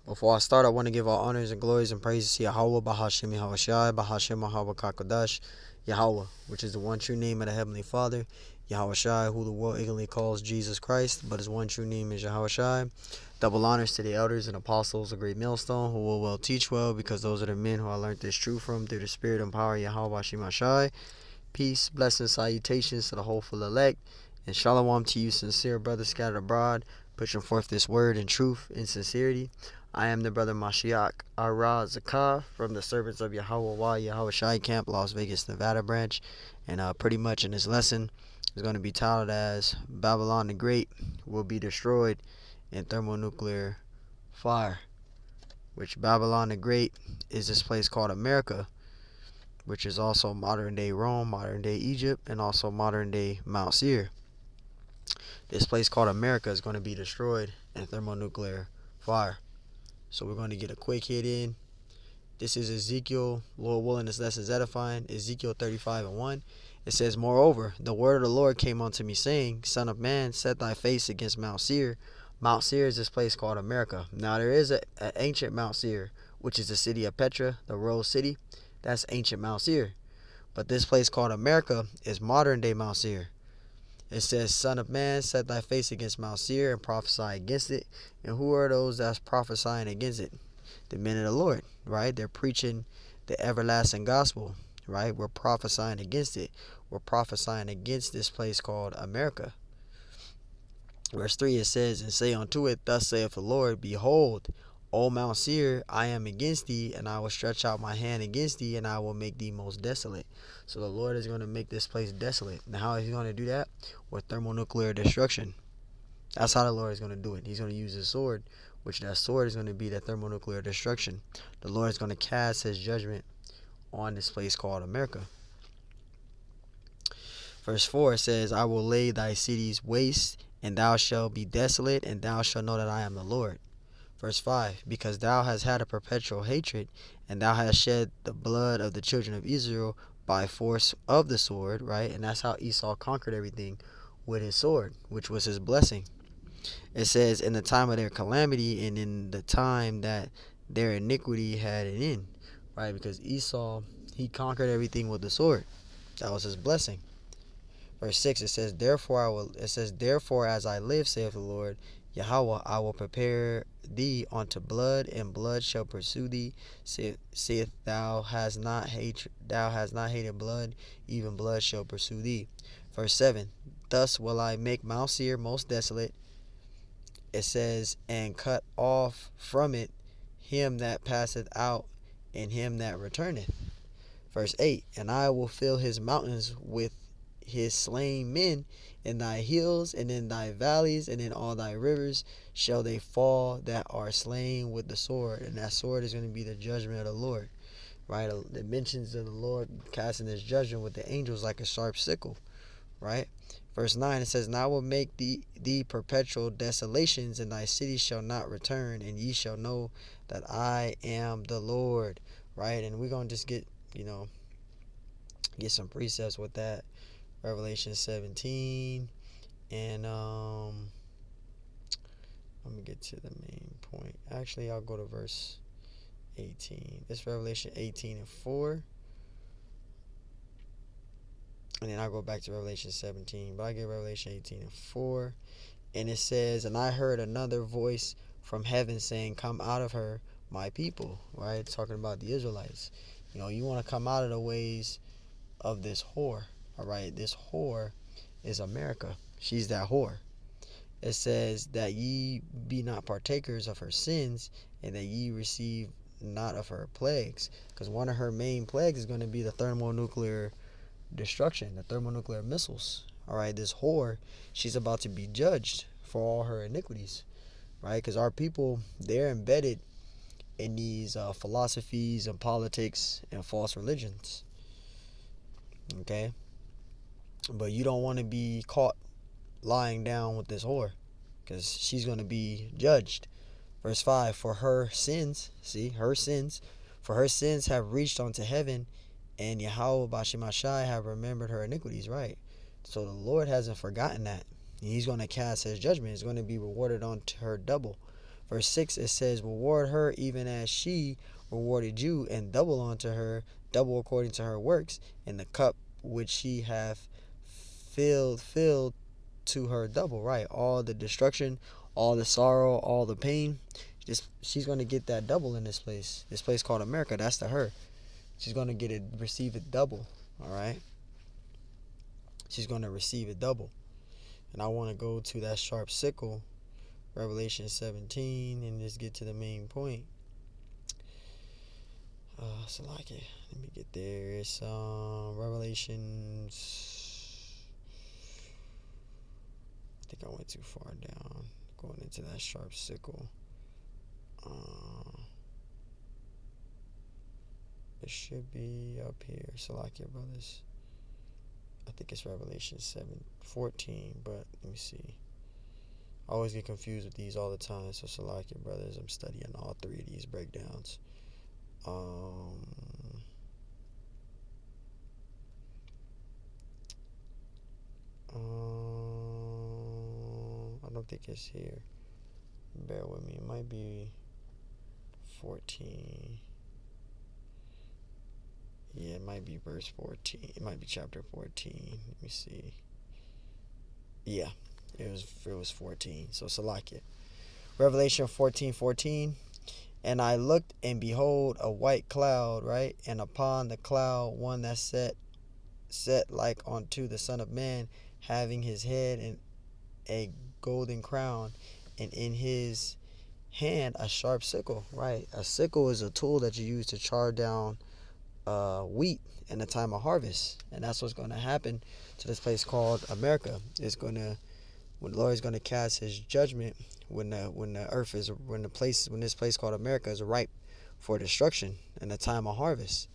Before I start, I want to give all honors and glories and praises to Yahweh, Bahashem Yahawashi, Bahashem Yahweh Kakadash, Yahweh, which is the one true name of the Heavenly Father, Yahawashi, who the world ignorantly calls Jesus Christ, but his one true name is Yahawashi. Double honors to the elders and apostles, a great millstone, who will well teach well, because those are the men who I learned this truth from through the spirit and power of Yahweh Shemashai. Peace, blessings, salutations to the hopeful elect, and shalom to you, sincere brothers scattered abroad, pushing forth this word in truth and sincerity. I am the brother Mashiach Ara Zakah from the Servants of Yahweh Yahweh Shai Camp, Las Vegas, Nevada branch. And pretty much in this lesson is going to be titled as Babylon the Great will be destroyed in thermonuclear fire. Which Babylon the Great is this place called America, which is also modern day Rome, modern day Egypt, and also modern day Mount Seir. This place called America is going to be destroyed in thermonuclear fire. So we're going to get a quick hit in. This is Ezekiel, Lord willing, this lesson is edifying. Ezekiel 35:1. It says, Moreover, the word of the Lord came unto me, saying, Son of man, set thy face against Mount Seir. Mount Seir is this place called America. Now there is an ancient Mount Seir, which is the city of Petra, the Rose City. That's ancient Mount Seir. But this place called America is modern day Mount Seir. It says, Son of man, set thy face against Mount Seir and prophesy against it. And who are those that's prophesying against it? The men of the Lord, right? They're preaching the everlasting gospel, right? We're prophesying against it. We're prophesying against this place called America. Verse 3, it says, And say unto it, Thus saith the Lord, Behold, O Mount Seir, I am against thee, and I will stretch out my hand against thee, and I will make thee most desolate. So the Lord is going to make this place desolate. Now how is he going to do that? With thermonuclear destruction. That's how the Lord is going to do it. He's going to use his sword, which that sword is going to be the thermonuclear destruction. The Lord is going to cast his judgment on this place called America. Verse 4 says, I will lay thy cities waste, and thou shalt be desolate, and thou shalt know that I am the Lord. Verse 5, because thou hast had a perpetual hatred, and thou hast shed the blood of the children of Israel by force of the sword, right? And that's how Esau conquered everything, with his sword, which was his blessing. It says, in the time of their calamity, and in the time that their iniquity had an end, right? Because Esau, he conquered everything with the sword. That was his blessing. Verse 6, it says, Therefore as I live, saith the Lord Yahweh, I will prepare thee unto blood, and blood shall pursue thee. Saith thou hast not hated blood, even blood shall pursue thee. Verse 7, Thus will I make Mount Seir most desolate. It says, and cut off from it him that passeth out, and him that returneth. Verse 8, And I will fill his mountains with his slain men, in thy hills, and in thy valleys, and in all thy rivers shall they fall that are slain with the sword. And that sword is going to be the judgment of the Lord, right? The mentions of the Lord casting his judgment with the angels like a sharp sickle, right? Verse 9, it says, And I will make thee perpetual desolations, and thy cities shall not return, and ye shall know that I am the Lord, right? And we're going to just get some precepts with that. Revelation 17, and let me get to the main point. Actually, I'll go to verse 18. This Revelation 18:4, and then I'll go back to Revelation 17. But I get Revelation 18:4, and it says, And I heard another voice from heaven saying, Come out of her, my people. Right, talking about the Israelites. You want to come out of the ways of this whore. All right, this whore is America. She's that whore. It says that ye be not partakers of her sins, and that ye receive not of her plagues. Because one of her main plagues is going to be the thermonuclear destruction, the thermonuclear missiles. All right, this whore, she's about to be judged for all her iniquities, right? Because our people, they're embedded in these philosophies and politics and false religions. Okay? But you don't want to be caught lying down with this whore, because she's going to be judged. Verse 5, for her sins have reached unto heaven, and Yahweh Bashimashai have remembered her iniquities, right? So the Lord hasn't forgotten that. He's going to cast his judgment. It's going to be rewarded unto her double. Verse 6, it says, reward her even as she rewarded you, and double unto her, double according to her works, and the cup which she hath filled to her double. Right, all the destruction, all the sorrow, all the pain, she's going to get that double in this place called America. That's to her. She's going to receive it double. All right, she's going to receive it double. And I want to go to that sharp sickle, Revelation 17, and just get to the main point. So like it. Let me get there. It's Revelations. I think I went too far down. Going into that sharp sickle. It should be up here. So like it, brothers. I think it's Revelation 7:14, but let me see. I always get confused with these all the time. So Salakia, brothers, I'm studying all three of these breakdowns. I don't think it's here. Bear with me. It might be 14. Yeah, it might be verse 14. It might be chapter 14. Let me see. Yeah, it was 14. So Salakia. Revelation 14:14. And I looked, and behold, a white cloud, right? And upon the cloud one that set like unto the Son of Man, having his head in a golden crown, and in his hand a sharp sickle. Right, a sickle is a tool that you use to char down wheat in the time of harvest, and that's what's going to happen to this place called America. When the Lord is going to cast His judgment, when this place called America is ripe for destruction in the time of harvest,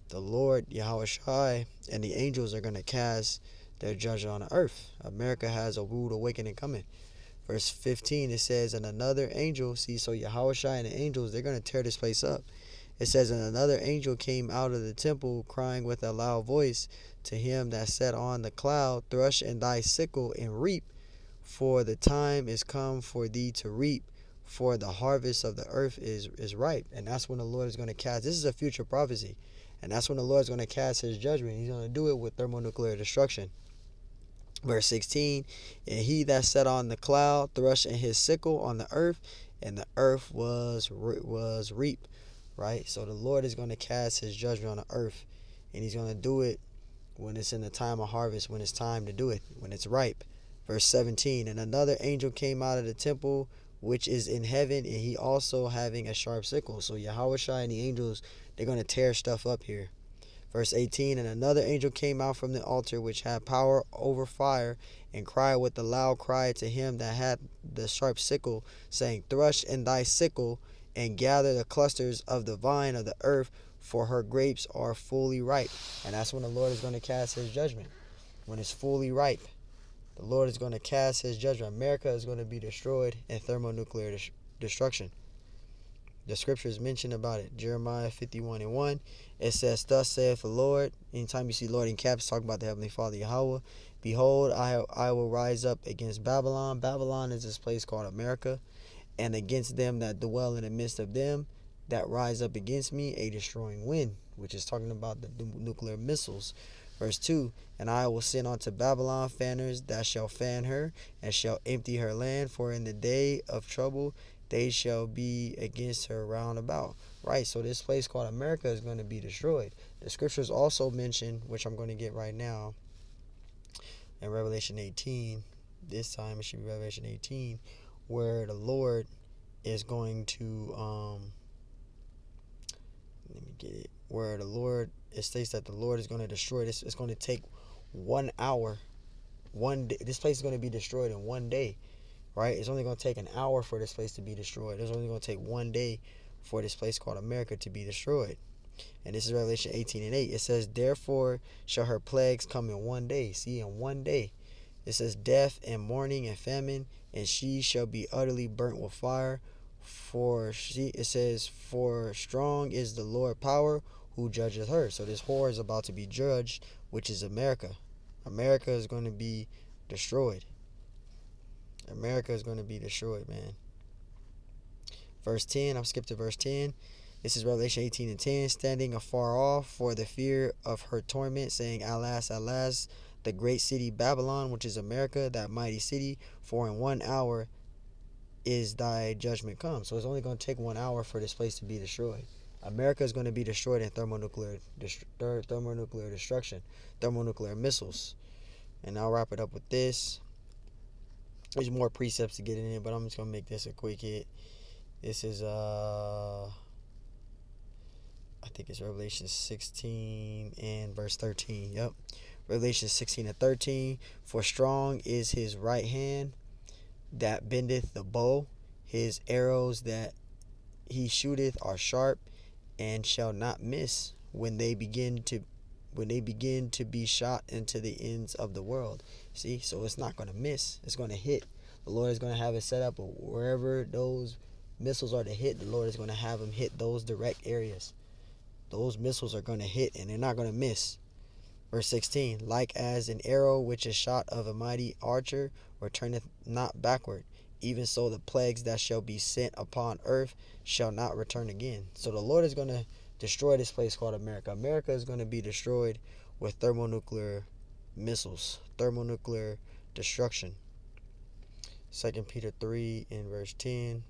the Lord Yahweh Shai and the angels are going to cast their judgment on the earth. America has a rude awakening coming. Verse 15, it says, and another angel, so Yahweh Shai and the angels, they're going to tear this place up. It says, and another angel came out of the temple, crying with a loud voice to him that sat on the cloud, thrust in thy sickle and reap, for the time is come for thee to reap, for the harvest of the earth is ripe. And that's when the Lord is going to cast. This is a future prophecy. And that's when the Lord is going to cast His judgment. He's going to do it with thermonuclear destruction. Verse 16, and he that sat on the cloud thrust in his sickle on the earth, and the earth was reaped. Right? So the Lord is going to cast His judgment on the earth, and He's going to do it when it's in the time of harvest, when it's time to do it, when it's ripe. Verse 17, and another angel came out of the temple which is in heaven, and he also having a sharp sickle. So Yahweh Shai and the angels, they're going to tear stuff up here. Verse 18, and another angel came out from the altar which had power over fire, and cried with a loud cry to him that had the sharp sickle, saying, thrust in thy sickle, and gather the clusters of the vine of the earth, for her grapes are fully ripe. And that's when the Lord is going to cast His judgment. When it's fully ripe, the Lord is going to cast His judgment. America is going to be destroyed in thermonuclear destruction. The scriptures mention about it. Jeremiah 51:1. It says, thus saith the Lord. Anytime you see Lord in caps, talk about the Heavenly Father Yahweh. Behold, I will rise up against Babylon. Babylon is this place called America. And against them that dwell in the midst of them that rise up against me, a destroying wind, which is talking about the nuclear missiles. Verse 2, and I will send unto Babylon fanners that shall fan her, and shall empty her land, for in the day of trouble they shall be against her round about. Right, so this place called America is going to be destroyed. The scriptures also mention, which I'm going to get right now, in Revelation 18, this time it should be Revelation 18, where the Lord is going to, let me get it, where the Lord, it states that the Lord is going to destroy this. It's going to take 1 hour, one day. This place is going to be destroyed in 1 day, right? It's only going to take an hour for this place to be destroyed. It's only going to take 1 day for this place called America to be destroyed. And this is Revelation 18:8. It says, therefore shall her plagues come in 1 day. See, in 1 day. It says, death and mourning and famine, and she shall be utterly burnt with fire. It says, for strong is the Lord power who judgeth her. So this whore is about to be judged, which is America. America is going to be destroyed. America is going to be destroyed, man. Verse 10, I'm skipped to verse 10. This is Revelation 18 and 10. Standing afar off for the fear of her torment, saying, Alas, alas, the great city Babylon, which is America, that mighty city, for in 1 hour is thy judgment come. So it's only going to take 1 hour for this place to be destroyed. America is going to be destroyed in thermonuclear destruction, thermonuclear missiles. And I'll wrap it up with this. There's more precepts to get in it, but I'm just going to make this a quick hit. This is, I think it's Revelation 16 and verse 13. Yep. Revelation 16 and 13. For strong is his right hand that bendeth the bow. His arrows that he shooteth are sharp, and shall not miss when they begin to be shot into the ends of the world. See, so it's not going to miss. It's going to hit. The Lord is going to have it set up wherever those missiles are to hit. The Lord is going to have them hit those direct areas. Those missiles are going to hit, and they're not going to miss. Verse 16, like as an arrow which is shot of a mighty archer, returneth not backward, even so the plagues that shall be sent upon earth shall not return again. So the Lord is going to destroy this place called America. America is going to be destroyed with thermonuclear missiles, thermonuclear destruction. 2 Peter 3 and verse 10.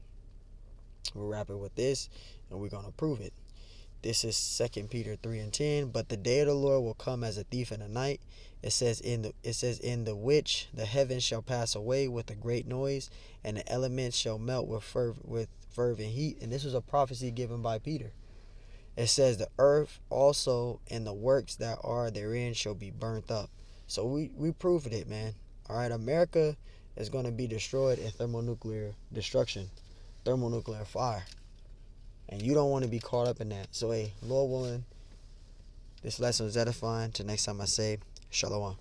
We'll wrap it with this, and we're going to prove it. This is 2 Peter 3 and 10. But the day of the Lord will come as a thief in the night. It says in the which the heavens shall pass away with a great noise, and the elements shall melt with fervent heat. And this was a prophecy given by Peter. It says the earth also and the works that are therein shall be burnt up. So we proved it, man. All right, America is going to be destroyed in thermonuclear destruction, thermonuclear fire. And you don't want to be caught up in that. So, hey, Lord willing, this lesson was edifying. Till next time I say, Shalom.